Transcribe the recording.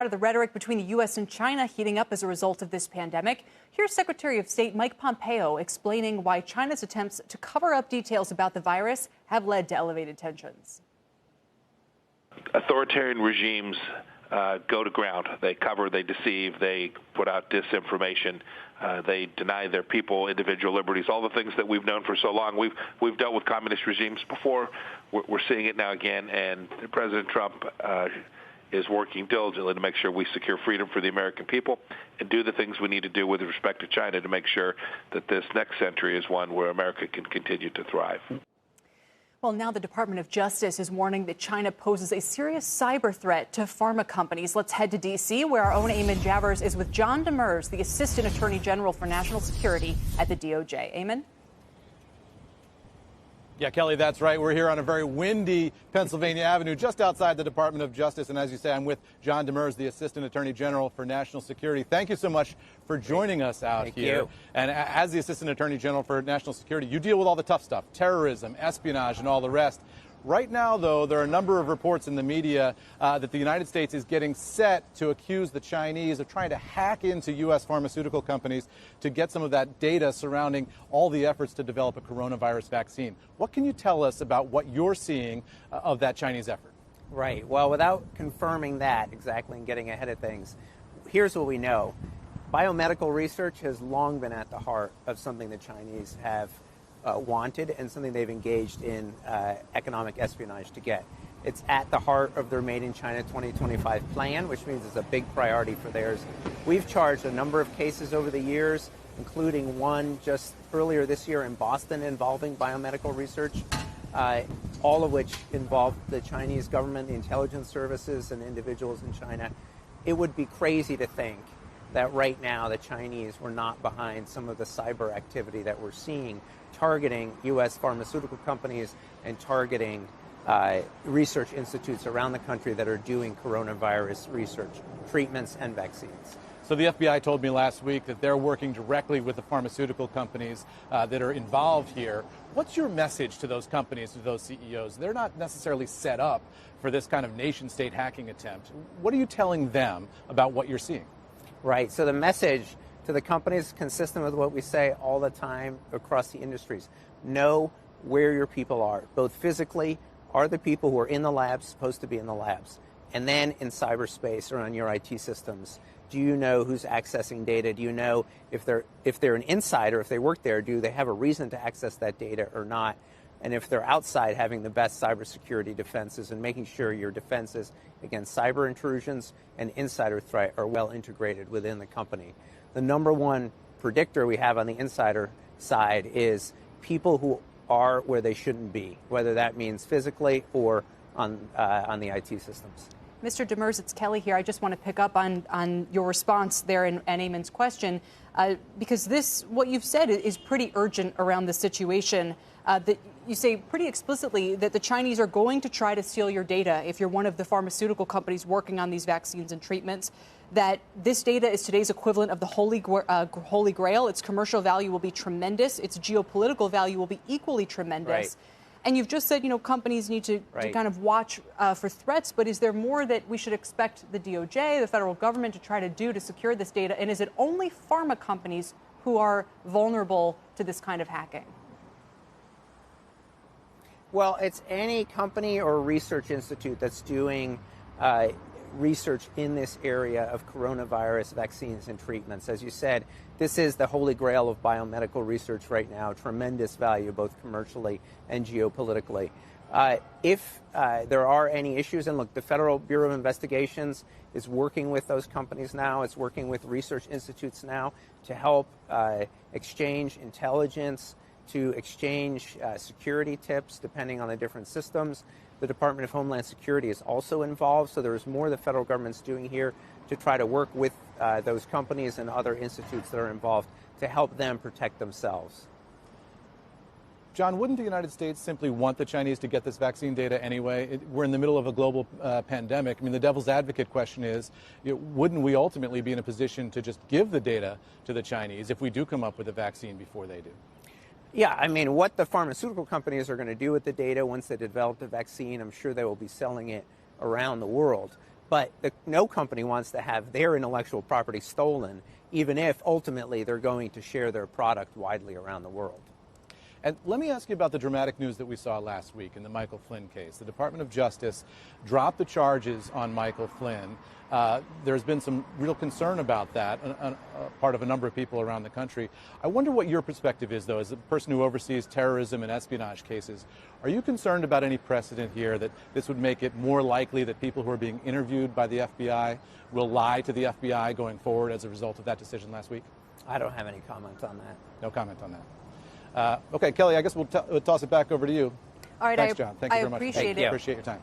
of the rhetoric between the U.S. and China heating up as a result of this pandemic. Here's Secretary of State Mike Pompeo explaining why China's attempts to cover up details about the virus have led to elevated tensions. Authoritarian regimes go to ground. They cover, they deceive, they put out disinformation, they deny their people individual liberties, all the things that we've known for so long. We've dealt with communist regimes before. We're seeing it now again, and President Trump is working diligently to make sure we secure freedom for the American people and do the things we need to do with respect to China to make sure that this next century is one where America can continue to thrive. Well, now the Department of Justice is warning that China poses a serious cyber threat to pharma companies. Let's head to D.C., where our own Eamon Javers is with John Demers, the Assistant Attorney General for National Security at the DOJ. Eamon? Yeah, Kelly, that's right. We're here on a very windy Pennsylvania Avenue, just outside the Department of Justice. And as you say, I'm with John Demers, the Assistant Attorney General for National Security. Thank you so much for joining us out here. Thank you. And as the Assistant Attorney General for National Security, you deal with all the tough stuff, terrorism, espionage, and all the rest. Right now, though, there are a number of reports in the media that the United States is getting set to accuse the Chinese of trying to hack into U.S. pharmaceutical companies to get some of that data surrounding all the efforts to develop a coronavirus vaccine. What can you tell us about what you're seeing of that Chinese effort? Right. Well, without confirming that exactly and getting ahead of things, here's what we know. Biomedical research has long been at the heart of something the Chinese have wanted and something they've engaged in economic espionage to get. It's at the heart of their Made in China 2025 plan, which means it's a big priority for theirs. We've charged a number of cases over the years, including one just earlier this year in Boston involving biomedical research, all of which involved the Chinese government, the intelligence services, and individuals in China. It would be crazy to think that right now the Chinese were not behind some of the cyber activity that we're seeing, targeting U.S. pharmaceutical companies and targeting research institutes around the country that are doing coronavirus research, treatments, and vaccines. So the FBI told me last week that they're working directly with the pharmaceutical companies that are involved here. What's your message to those companies, to those CEOs? They're not necessarily set up for this kind of nation-state hacking attempt. What are you telling them about what you're seeing? Right. So the message to the companies is consistent with what we say all the time across the industries. Know where your people are, both physically, are the people who are in the labs supposed to be in the labs, and then in cyberspace or on your IT systems. Do you know who's accessing data? Do you know if they're an insider, if they work there, do they have a reason to access that data or not? And if they're outside, having the best cybersecurity defenses and making sure your defenses against cyber intrusions and insider threat are well integrated within the company. The number one predictor we have on the insider side is people who are where they shouldn't be, whether that means physically or on the IT systems. Mr. Demers, it's Kelly here. I just want to pick up on your response there and Eamon's question, because what you've said is pretty urgent around the situation. That you say pretty explicitly that the Chinese are going to try to steal your data if you're one of the pharmaceutical companies working on these vaccines and treatments, that this data is today's equivalent of the Holy Grail. Its commercial value will be tremendous. Its geopolitical value will be equally tremendous. Right. And you've just said, companies need to kind of watch for threats. But is there more that we should expect the DOJ, the federal government, to try to do to secure this data? And is it only pharma companies who are vulnerable to this kind of hacking? Well, it's any company or research institute that's doing research in this area of coronavirus vaccines and treatments. As you said, this is the holy grail of biomedical research right now, tremendous value both commercially and geopolitically. If there are any issues, and look, the Federal Bureau of Investigations is working with those companies now, it's working with research institutes now to help exchange intelligence, to exchange security tips depending on the different systems. The Department of Homeland Security is also involved, so there's more the federal government's doing here to try to work with those companies and other institutes that are involved to help them protect themselves. John, wouldn't the United States simply want the Chinese to get this vaccine data anyway? We're in the middle of a global pandemic. I mean, the devil's advocate question is, wouldn't we ultimately be in a position to just give the data to the Chinese if we do come up with a vaccine before they do? Yeah, I mean, what the pharmaceutical companies are going to do with the data once they develop the vaccine, I'm sure they will be selling it around the world. But no company wants to have their intellectual property stolen, even if ultimately they're going to share their product widely around the world. And let me ask you about the dramatic news that we saw last week in the Michael Flynn case. The Department of Justice dropped the charges on Michael Flynn. There's been some real concern about that on part of a number of people around the country. I wonder what your perspective is, though, as a person who oversees terrorism and espionage cases. Are you concerned about any precedent here that this would make it more likely that people who are being interviewed by the FBI will lie to the FBI going forward as a result of that decision last week? I don't have any comment on that. No comment on that. Okay, Kelly, I guess we'll toss it back over to you. All right, Thanks, John. Thank you very much. Appreciate it. Appreciate your time.